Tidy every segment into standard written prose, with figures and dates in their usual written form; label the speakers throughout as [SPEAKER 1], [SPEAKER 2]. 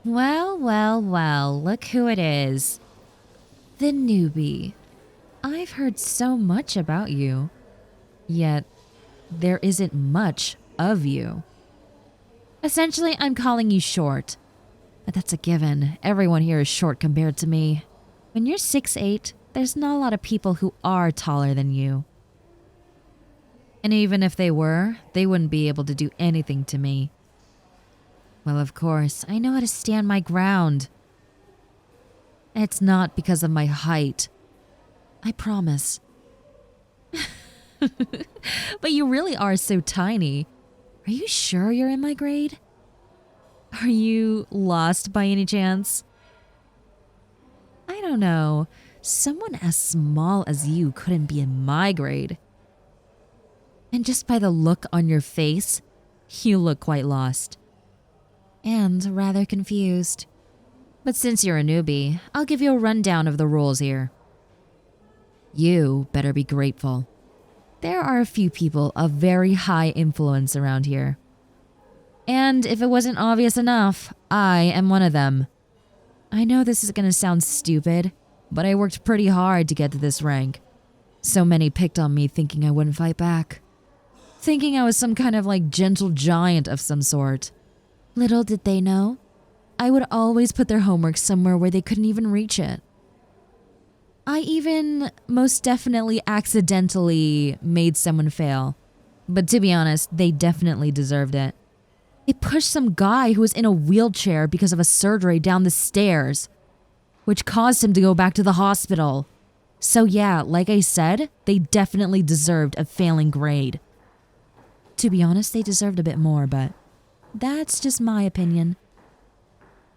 [SPEAKER 1] Well, well, well, look who it is. The newbie. I've heard so much about you, yet there isn't much of you. Essentially, I'm calling you short. But that's a given. Everyone here is short compared to me. When you're 6'8", there's not a lot of people who are taller than you. And even if they were, they wouldn't be able to do anything to me. Well, of course, I know how to stand my ground. It's not because of my height. I promise. But you really are so tiny. Are you sure you're in my grade? Are you lost by any chance? I don't know. Someone as small as you couldn't be in my grade. And just by the look on your face, you look quite lost. And rather confused. But since you're a newbie, I'll give you a rundown of the rules here. You better be grateful. There are a few people of very high influence around here. And if it wasn't obvious enough, I am one of them. I know this is going to sound stupid, but I worked pretty hard to get to this rank. So many picked on me thinking I wouldn't fight back. Thinking I was some kind of gentle giant of some sort. Little did they know, I would always put their homework somewhere where they couldn't even reach it. I even most definitely accidentally made someone fail. But to be honest, they definitely deserved it. They pushed some guy who was in a wheelchair because of a surgery down the stairs, which caused him to go back to the hospital. So yeah, like I said, they definitely deserved a failing grade. To be honest, they deserved a bit more, but that's just my opinion.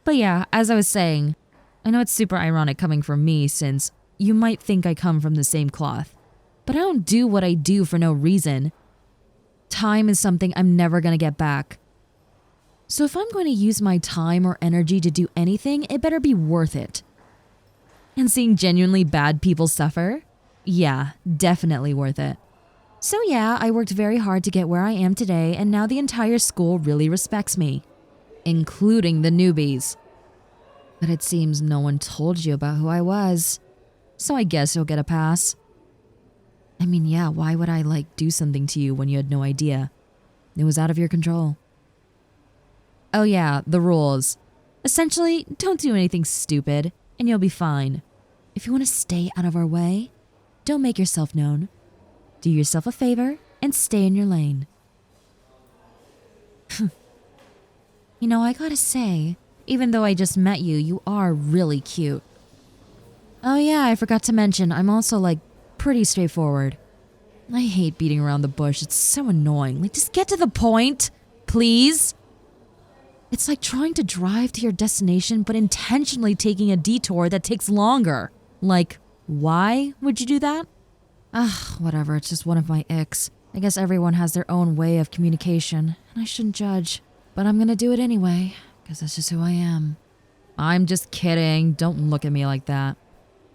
[SPEAKER 1] But yeah, as I was saying, I know it's super ironic coming from me since you might think I come from the same cloth, but I don't do what I do for no reason. Time is something I'm never going to get back. So if I'm going to use my time or energy to do anything, it better be worth it. And seeing genuinely bad people suffer? Yeah, definitely worth it. So yeah, I worked very hard to get where I am today, and now the entire school really respects me. Including the newbies. But it seems no one told you about who I was. So I guess you'll get a pass. I mean, yeah, why would I do something to you when you had no idea? It was out of your control. Oh yeah, the rules. Essentially, don't do anything stupid, and you'll be fine. If you want to stay out of our way, don't make yourself known. Do yourself a favor and stay in your lane. You know, I gotta say, even though I just met you, you are really cute. Oh yeah, I forgot to mention, I'm also pretty straightforward. I hate beating around the bush, it's so annoying. Just get to the point, please. It's like trying to drive to your destination but intentionally taking a detour that takes longer. Why would you do that? Whatever, it's just one of my icks. I guess everyone has their own way of communication, and I shouldn't judge. But I'm gonna do it anyway, because that's just who I am. I'm just kidding, don't look at me like that.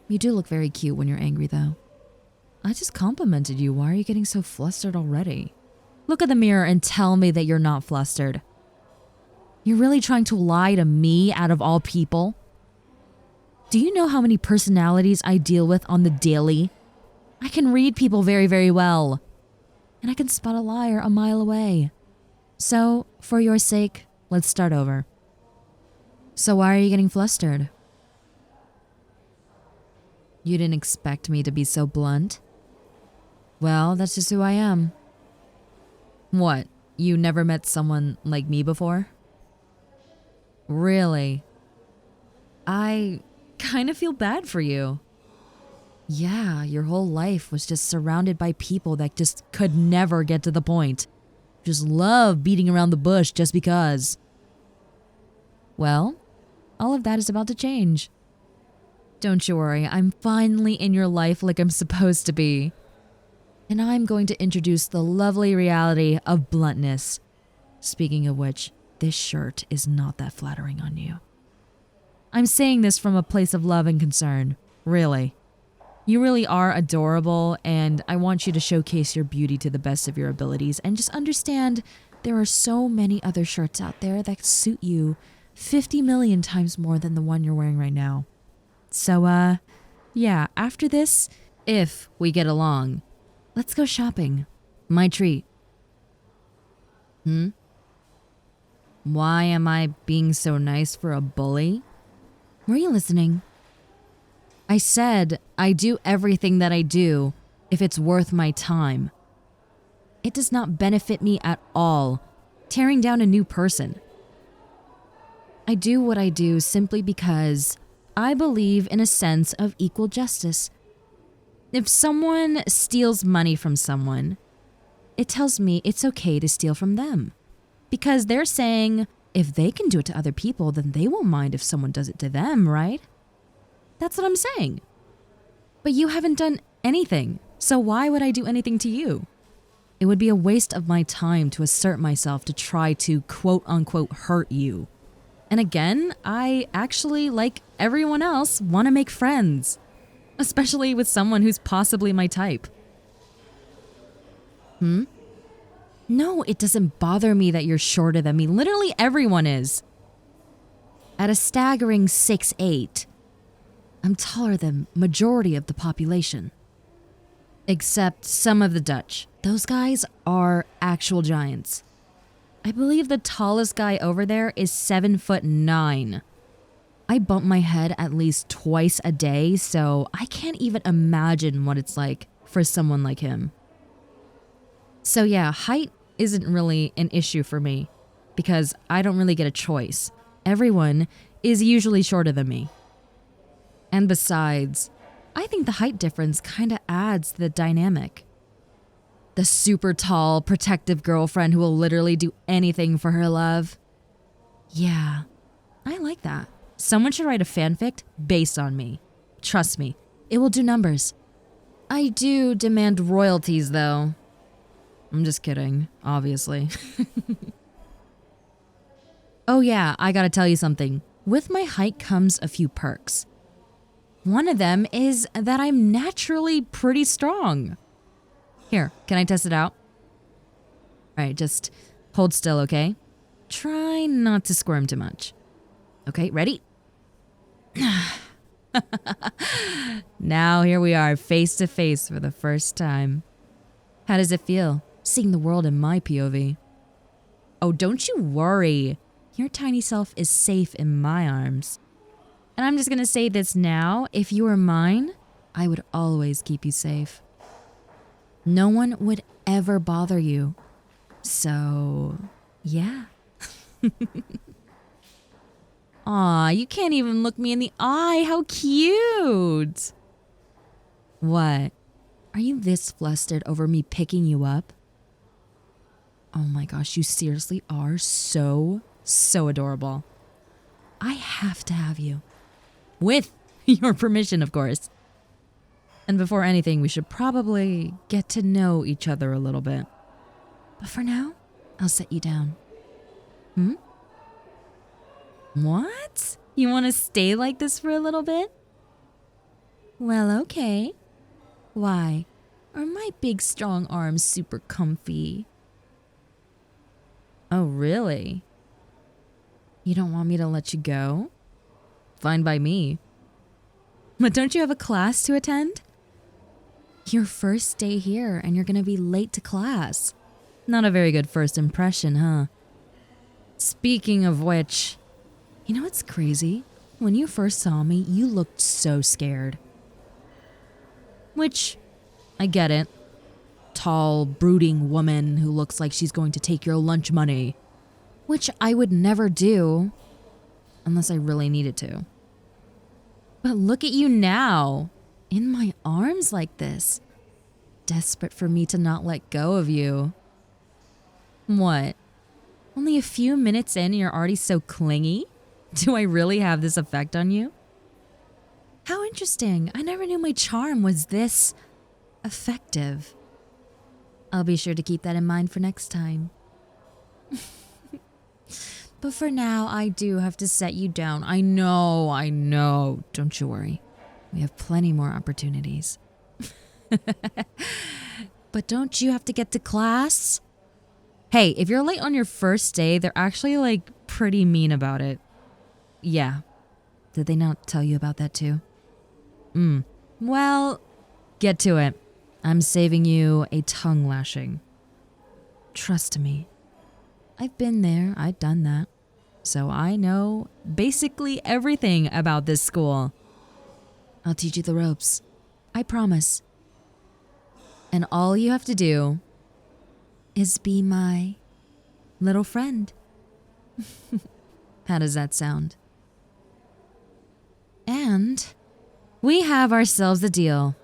[SPEAKER 1] You do look very cute when you're angry though. I just complimented you, why are you getting so flustered already? Look at the mirror and tell me that you're not flustered. You're really trying to lie to me out of all people? Do you know how many personalities I deal with on the daily? I can read people very, very well. And I can spot a liar a mile away. So, for your sake, let's start over. So why are you getting flustered? You didn't expect me to be so blunt? Well, that's just who I am. What, you never met someone like me before? Really? I kind of feel bad for you. Yeah, your whole life was just surrounded by people that just could never get to the point. Just love beating around the bush just because. Well, all of that is about to change. Don't you worry, I'm finally in your life like I'm supposed to be. And I'm going to introduce the lovely reality of bluntness. Speaking of which, this shirt is not that flattering on you. I'm saying this from a place of love and concern, really. You really are adorable, and I want you to showcase your beauty to the best of your abilities and just understand there are so many other shirts out there that suit you 50 million times more than the one you're wearing right now. So, yeah, after this, if we get along, let's go shopping. My treat. Why am I being so nice for a bully? Were you listening? I said I do everything that I do if it's worth my time. It does not benefit me at all, tearing down a new person. I do what I do simply because I believe in a sense of equal justice. If someone steals money from someone, it tells me it's okay to steal from them. Because they're saying if they can do it to other people, then they won't mind if someone does it to them, right? That's what I'm saying. But you haven't done anything, so why would I do anything to you? It would be a waste of my time to assert myself to try to quote-unquote hurt you. And again, I actually, like everyone else, want to make friends. Especially with someone who's possibly my type. No, it doesn't bother me that you're shorter than me. Literally everyone is. At a staggering 6'8", I'm taller than majority of the population. Except some of the Dutch. Those guys are actual giants. I believe the tallest guy over there is 7'9". I bump my head at least twice a day, so I can't even imagine what it's like for someone like him. So yeah, height isn't really an issue for me because I don't really get a choice. Everyone is usually shorter than me. And besides, I think the height difference kind of adds to the dynamic. The super tall, protective girlfriend who will literally do anything for her love. Yeah, I like that. Someone should write a fanfic based on me. Trust me, it will do numbers. I do demand royalties, though. I'm just kidding, obviously. Oh yeah, I gotta tell you something. With my height comes a few perks. One of them is that I'm naturally pretty strong. Here, can I test it out? Alright, just hold still, okay? Try not to squirm too much. Okay, ready? Now here we are, face to face for the first time. How does it feel, seeing the world in my POV? Oh, don't you worry. Your tiny self is safe in my arms. And I'm just gonna say this now, if you were mine, I would always keep you safe. No one would ever bother you. So, yeah. Aw, you can't even look me in the eye. How cute. What? Are you this flustered over me picking you up? Oh my gosh, you seriously are so adorable. I have to have you. With your permission, of course. And before anything, we should probably get to know each other a little bit. But for now, I'll set you down. What? You want to stay like this for a little bit? Well, okay. Why? Are my big strong arms super comfy? Oh, really? You don't want me to let you go? Fine by me. But don't you have a class to attend? Your first day here and you're gonna be late to class. Not a very good first impression, huh? Speaking of which, you know what's crazy? When you first saw me, you looked so scared. Which, I get it. Tall, brooding woman who looks like she's going to take your lunch money. Which I would never do, unless I really needed to. But look at you now, in my arms like this. Desperate for me to not let go of you. What? Only a few minutes in and you're already so clingy? Do I really have this effect on you? How interesting. I never knew my charm was this effective. I'll be sure to keep that in mind for next time. But for now, I do have to set you down. I know. Don't you worry. We have plenty more opportunities. But don't you have to get to class? Hey, if you're late on your first day, they're actually like pretty mean about it. Yeah. Did they not tell you about that too? Well, get to it. I'm saving you a tongue lashing. Trust me. I've been there, I've done that. So I know basically everything about this school. I'll teach you the ropes. I promise. And all you have to do is be my little friend. How does that sound? And we have ourselves a deal.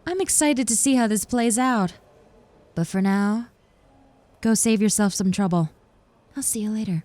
[SPEAKER 1] I'm excited to see how this plays out. But for now, go save yourself some trouble. I'll see you later.